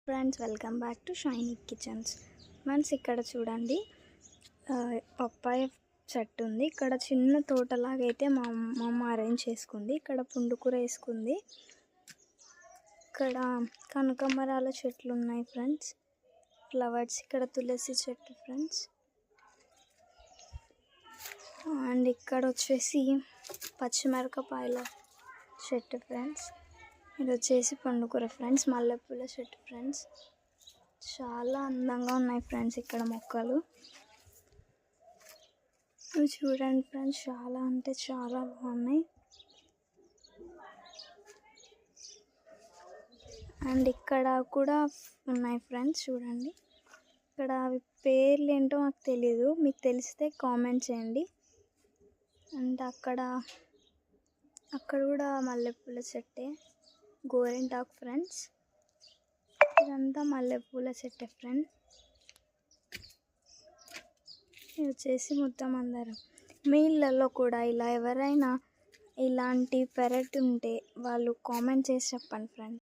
Friends, welcome back to shiny kitchens. Friends, ఇక్కడ చూడండి, papaya చెట్టు ఉంది. ఇక్కడ చిన్న తోటలాగా అయితే మా అమ్మ అరేంజ్ చేసుకుంది. ఇక్కడ పుండుకూర వేసుకుంది. ఇక్కడ కనకాంబరాల చెట్లు ఉన్నాయి ఫ్రెండ్స్, ఫ్లవర్స్. ఇక్కడ తులసి చెట్టు ఫ్రెండ్స్. అండ్ ఇక్కడ వచ్చేసి పచ్చిమిరపకాయల చెట్టు ఫ్రెండ్స్. ఇది వచ్చేసి పుండుకూర ఫ్రెండ్స్. మల్లెపూల చెట్టు ఫ్రెండ్స్. చాలా అందంగా ఉన్నాయి ఫ్రెండ్స్ ఇక్కడ మొక్కలు. ఇవి చూడండి ఫ్రెండ్స్, చాలా అంటే చాలా బాగున్నాయి. అండ్ ఇక్కడ కూడా ఉన్నాయి ఫ్రెండ్స్, చూడండి. ఇక్కడ అవి పేర్లు ఏంటో నాకు తెలియదు, మీకు తెలిస్తే కామెంట్ చేయండి. అండ్ అక్కడ కూడా మల్లెపూల చెట్టే, గోరింటాకు ఫ్రెండ్స్. ఇదంతా మల్లెపూల చెట్టే ఫ్రెండ్స్. ఇది వచ్చేసి మొత్తం అందరం. మీ ఇళ్ళల్లో కూడా ఇలా ఎవరైనా ఇలాంటి పెరట్ ఉంటే వాళ్ళు కామెంట్ చేసి చెప్పండి ఫ్రెండ్స్.